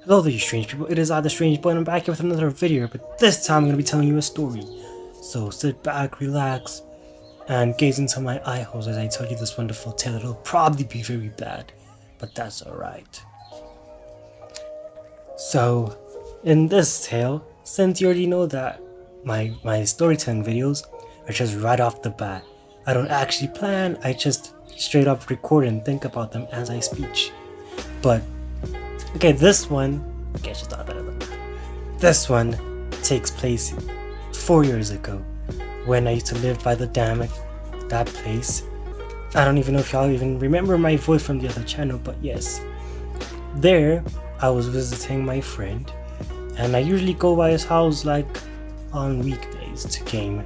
Hello there, you strange people. It is I, the Strange Boy, and I'm back here with another video, but this time I'm going to be telling you a story. So sit back, relax, and gaze into my eye holes as I tell you this wonderful tale. It'll probably be very bad, but that's alright. So, in this tale, since you already know that my storytelling videos are just right off the bat, I don't actually plan, I just straight up record and think about them as I speak. But okay, this one, okay, she's not better than that. This one takes place 4 years ago when I used to live by the dam at that place. I don't even know if y'all even remember my voice from the other channel, but yes. There, I was visiting my friend, and I usually go by his house like on weekdays to game.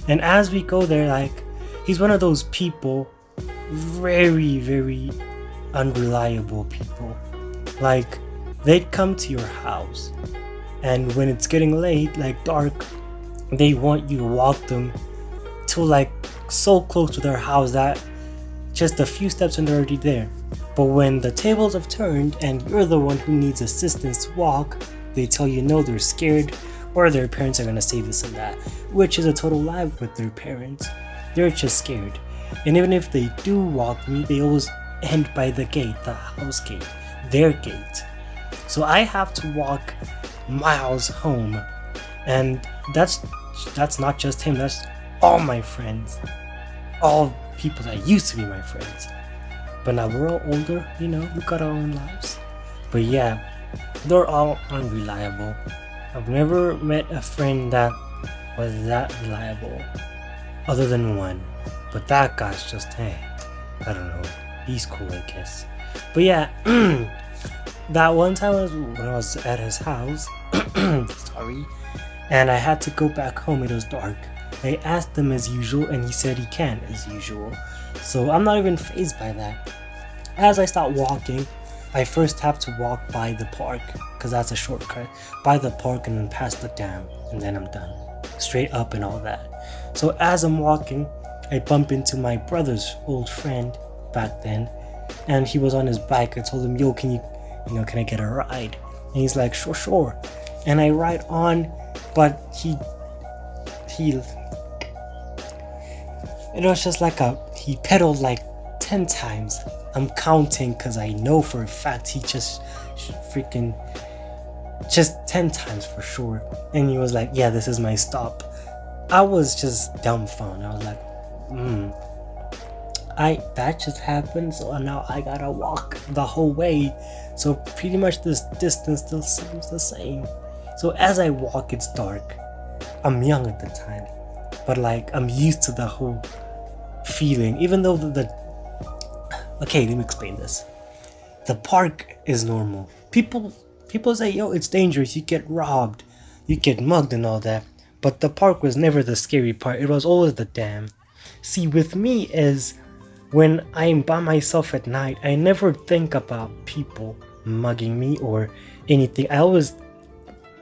And as we go there, like, he's one of those people, very, very unreliable people. Like, they'd come to your house, and when it's getting late, like dark, they want you to walk them to like so close to their house that just a few steps and they're already there. But when the tables have turned and you're the one who needs assistance to walk, they tell you no, they're scared, or their parents are gonna say this and that, which is a total lie with their parents. They're just scared. And even if they do walk me, they always end by the gate, the house gate, their gate. So I have to walk miles home, and that's not just him, that's all my friends, all people that used to be my friends. But now we're all older, you know, we got our own lives. But yeah, they're all unreliable. I've never met a friend that was that reliable, other than one. But that guy's just, hey, I don't know, he's cool, I guess. But yeah, that one time when I was at his house, sorry, and I had to go back home, it was dark. I asked him as usual, and he said he can as usual. So I'm not even fazed by that. As I start walking, I first have to walk by the park, because that's a shortcut. By the park and then past the dam, and then I'm done. Straight up and all that. So as I'm walking, I bump into my brother's old friend back then, and he was on his bike. I told him, yo, can I get a ride? And he's like, sure. And I ride on, but he it was just like he pedaled like 10 times. I'm counting because I know for a fact he just 10 times for sure. And he was like, yeah, this is my stop. I was just dumbfounded. I was like, that just happened, so now I gotta walk the whole way. So pretty much this distance still seems the same. So as I walk, it's dark. I'm young at the time, but like I'm used to the whole feeling, even though okay, let me explain this. The park is normal. People say, yo, it's dangerous, you get robbed, you get mugged and all that. But the park was never the scary part, it was always the dam. See, with me is when I'm by myself at night, I never think about people mugging me or anything. I always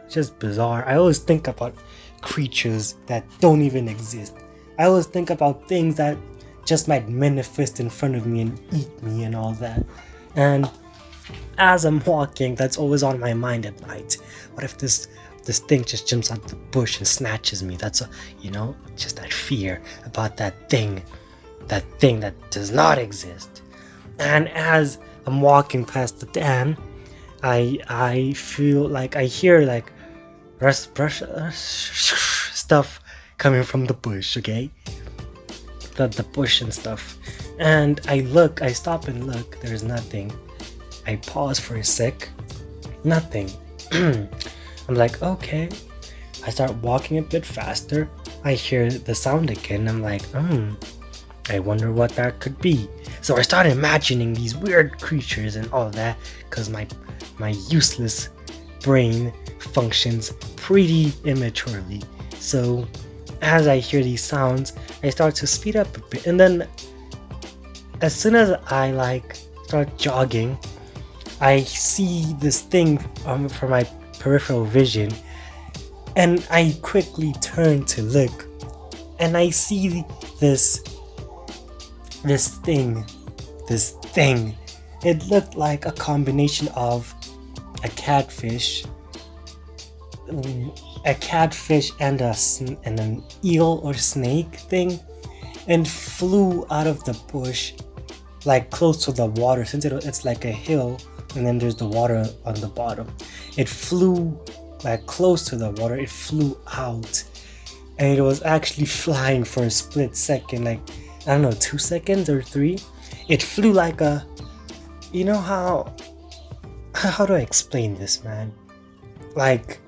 think about creatures that don't even exist. I always think about things that just might manifest in front of me and eat me and all that. And as I'm walking, that's always on my mind at night. What if this thing just jumps out the bush and snatches me? That's just that fear about that thing that does not exist. And as I'm walking past the dam, I feel like I hear like brush stuff coming from the bush, okay? The bush and stuff. And I stop and look, there's nothing. I pause for a sec, nothing. I'm like, okay. I start walking a bit faster. I hear the sound again. I'm like, I wonder what that could be. So I start imagining these weird creatures and all that, because my useless brain functions pretty immaturely. So as I hear these sounds, I start to speed up a bit, and then as soon as I start jogging, I see this thing from my peripheral vision, and I quickly turn to look, and I see this thing. It looked like a combination of a catfish, and an eel or snake thing, and flew out of the bush, like close to the water, since it's like a hill and then there's the water on the bottom. It flew like close to the water. It flew out, and it was actually flying for a split second, like I don't know, 2 seconds or 3. It flew like a, you know how do I explain this, man? Like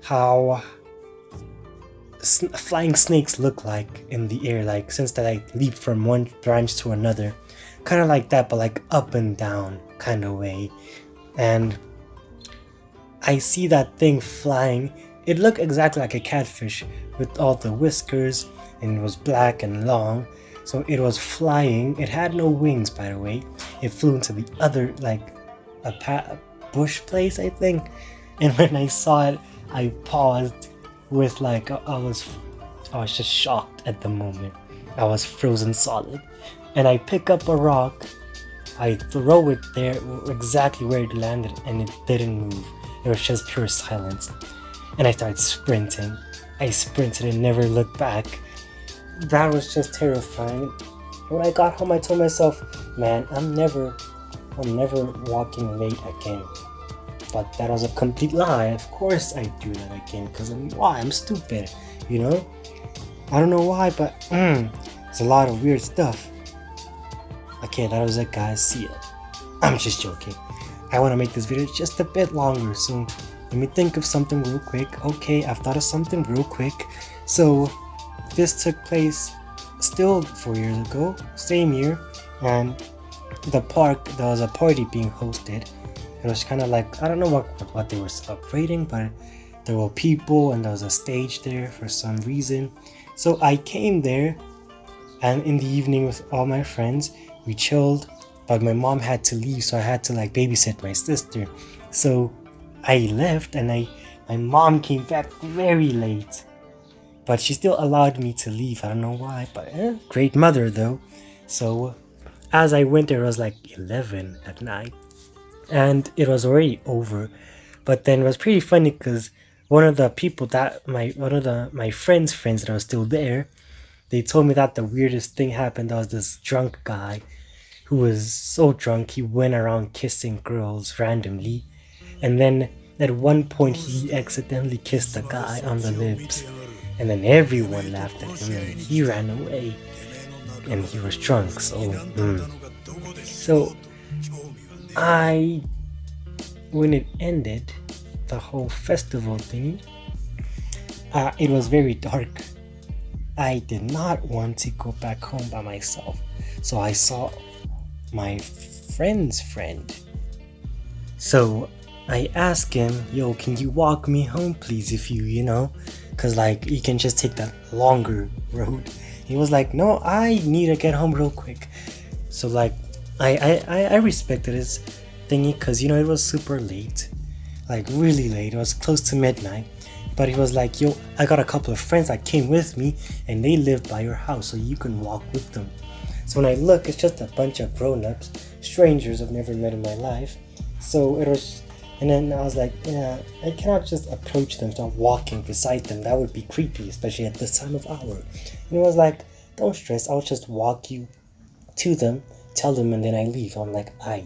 how flying snakes look like in the air, like since they like leap from one branch to another, kind of like that, but like up and down kind of way. And I see that thing flying. It looked exactly like a catfish with all the whiskers, and it was black and long. So it was flying. It had no wings, by the way. It flew into the other, like a bush place, I think. And when I saw it, I paused with like I was just shocked at the moment. I was frozen solid. And I pick up a rock, I throw it there exactly where it landed, and it didn't move. It was just pure silence. And I started sprinting. I sprinted and never looked back. That was just terrifying. When I got home, I told myself, man, I'm never walking late again. But that was a complete lie. Of course I do that again, because I'm stupid, you know? I don't know why, but it's a lot of weird stuff. Okay, that was it, guys. See ya. I'm just joking. I want to make this video just a bit longer, so let me think of something real quick. Okay, I've thought of something real quick. So this took place still 4 years ago, same year, and the park, there was a party being hosted. It was kind of like, I don't know what they were celebrating, but there were people and there was a stage there for some reason. So I came there, and in the evening with all my friends, we chilled, but my mom had to leave, so I had to like babysit my sister. So I left, and my mom came back very late, but she still allowed me to leave. I don't know why, but great mother though. So as I went there, it was like 11 at night, and it was already over. But then it was pretty funny because one of the people that my friends that was still there, they told me that the weirdest thing happened. There was this drunk guy who was so drunk he went around kissing girls randomly, and then at one point he accidentally kissed a guy on the lips, and then everyone laughed at him and he ran away, and he was drunk. So when it ended, the whole festival thing, it was very dark. I did not want to go back home by myself, so I saw my friend's friend. So I asked him, yo, can you walk me home please, if you know, cause like you can just take that longer road. He was like, no, I need to get home real quick. So like I respected his thingy, cause you know it was super late, like really late. It was close to midnight. But he was like, yo, I got a couple of friends that came with me and they live by your house, so you can walk with them. So when I look, it's just a bunch of grown-ups, strangers I've never met in my life. So it was, and then I was like, yeah, I cannot just approach them, start walking beside them. That would be creepy, especially at this time of hour. And he was like, don't stress, I'll just walk you to them, tell them, and then I leave. I'm like, aye.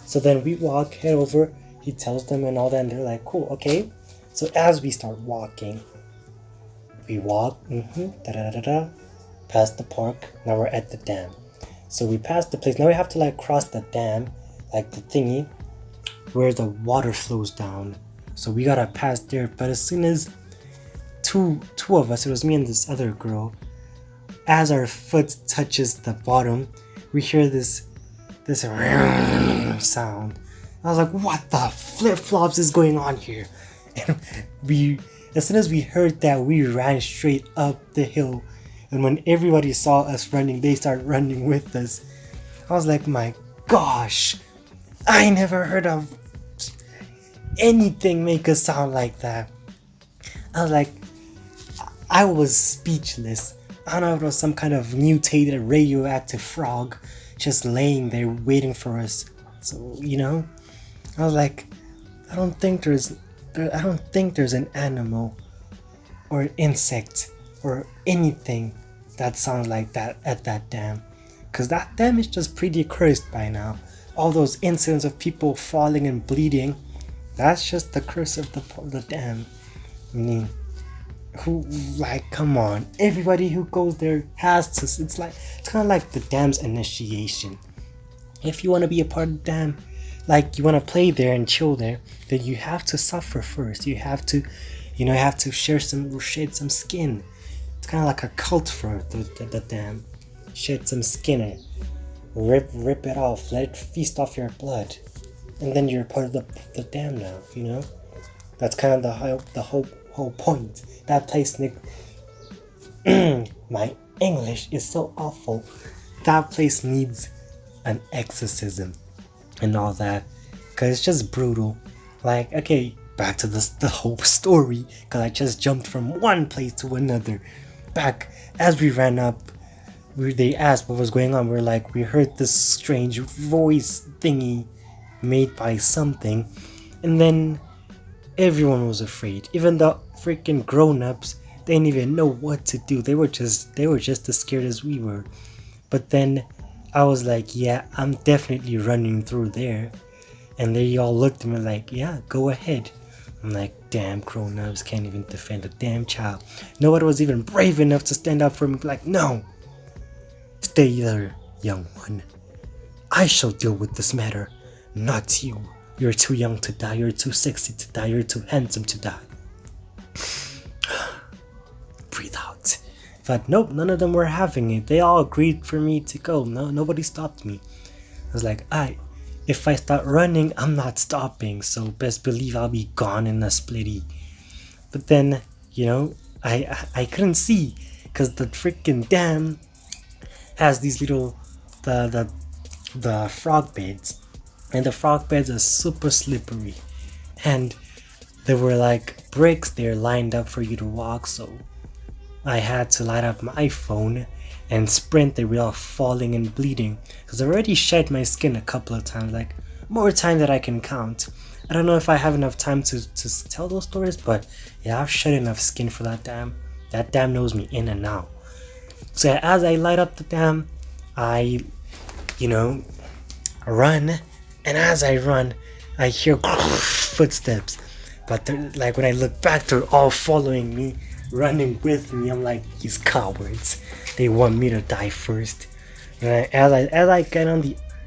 So then we walk, head over, he tells them and all that, and they're like, cool, okay. So as we start walking, we walk, past the park. Now we're at the dam. So we passed the place. Now we have to like cross the dam, like the thingy, where the water flows down. So we gotta pass there. But as soon as two of us, it was me and this other girl, as our foot touches the bottom, we hear this sound. I was like, what the flip-flops is going on here? And as soon as we heard that, we ran straight up the hill. And when everybody saw us running, they started running with us. I was like, my gosh, I never heard of anything make a sound like that. I was like, I was speechless. I don't know if it was some kind of mutated radioactive frog just laying there waiting for us. So, you know, I was like, I don't think I don't think there's an animal or an insect or anything that sounds like that at that dam. Cause that dam is just pretty cursed by now. All those incidents of people falling and bleeding, that's just the curse of the dam. I mean, who, like, come on, everybody who goes there has to, it's kind of like the dam's initiation. If you want to be a part of the dam, like you want to play there and chill there, then you have to suffer first. You have to, you have to shed some skin. It's kind of like a cult for the dam. Shed some skin, rip it off, let it feast off your blood, and then you're part of the dam now. That's kind of the whole point. That place, Nick. My English is so awful. That place needs an exorcism and all that, because it's just brutal. Like, okay, back to the whole story, because I just jumped from one place to another. Back as we ran up, they asked what was going on. We're like, we heard this strange voice thingy made by something, and then everyone was afraid. Even the freaking grown-ups, they didn't even know what to do. They were just as scared as we were. But then I was like, yeah, I'm definitely running through there. And they all looked at me like, yeah, go ahead. I'm like, damn, grown-ups can't even defend a damn child. Nobody was even brave enough to stand up for me. Like, no, stay there, young one. I shall deal with this matter, not you. You're too young to die, you're too sexy to die, you're too handsome to die. Breathe out. But nope, none of them were having it. They all agreed for me to go. No, nobody stopped me. I was like, if I start running, I'm not stopping, so best believe I'll be gone in a splitty. But then, I couldn't see, because the freaking dam has these little, the frog beds, and the frog beds are super slippery, and there were like bricks there lined up for you to walk, so I had to light up my phone and sprint there without falling and bleeding, because I already shed my skin a couple of times, like more time than I can count. I don't know if I have enough time to tell those stories, but yeah, I've shed enough skin for that dam. That dam knows me in and out. So as I light up the dam, I run, and as I run, I hear footsteps. But like when I look back, they're all following me, running with me. I'm like, these cowards. They want me to die first. And as I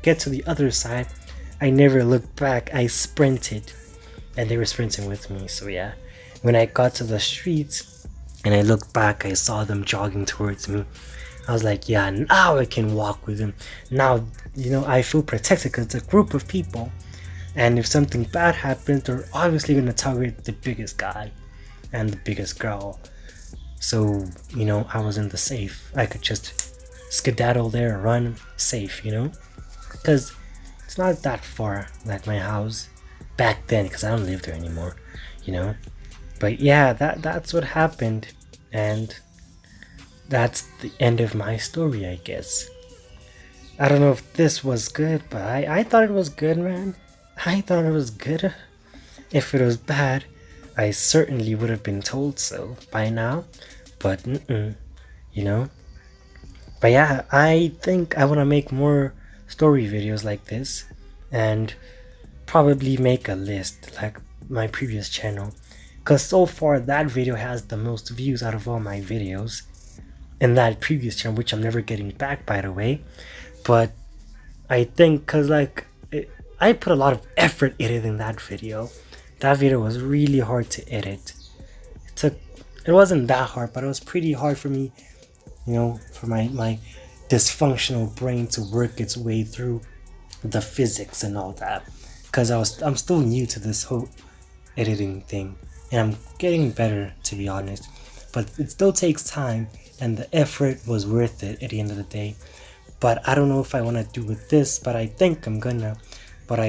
get to the other side, I never looked back. I sprinted, and they were sprinting with me. So yeah, when I got to the streets and I looked back, I saw them jogging towards me. I was like, yeah, now I can walk with them. Now, I feel protected because it's a group of people. And if something bad happens, they're obviously going to target the biggest guy and the biggest girl. So, I was in the safe. I could just skedaddle there, run safe, because it's not that far, like my house back then, because I don't live there anymore, But yeah, that's what happened, and that's the end of my story, I guess. I don't know if this was good, but I thought it was good, man. I thought it was good. If it was bad, I certainly would have been told so by now, but But yeah, I think I want to make more story videos like this, and probably make a list like my previous channel, because so far that video has the most views out of all my videos in that previous channel, which I'm never getting back, by the way. But I think because I put a lot of effort editing that video. That video was really hard to edit. It wasn't that hard, but it was pretty hard for me, for my dysfunctional brain to work its way through the physics and all that, because I'm still new to this whole editing thing, and I'm getting better, to be honest, but it still takes time, and the effort was worth it at the end of the day. But I don't know if I want to do with this, but I think I'm gonna. But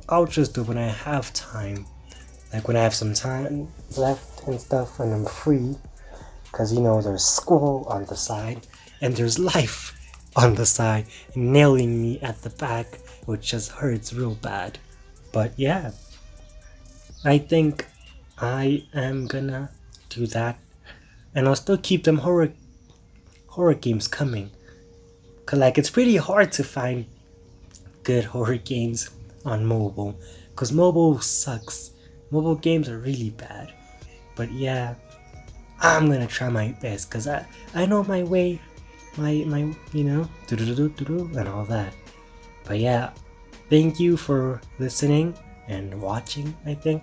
I'll just do it when I have time, like when I have some time left and stuff, and I'm free, because there's school on the side and there's life on the side nailing me at the back, which just hurts real bad. But yeah, I think I am gonna do that, and I'll still keep them horror games coming. Cause like it's pretty hard to find good horror games on mobile, cause mobile sucks. Mobile games are really bad. But yeah, I'm gonna try my best, cause I know my way, my and all that. But yeah, thank you for listening and watching, I think.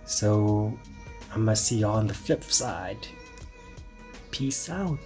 So I'm gonna see you on the flip side. Peace out.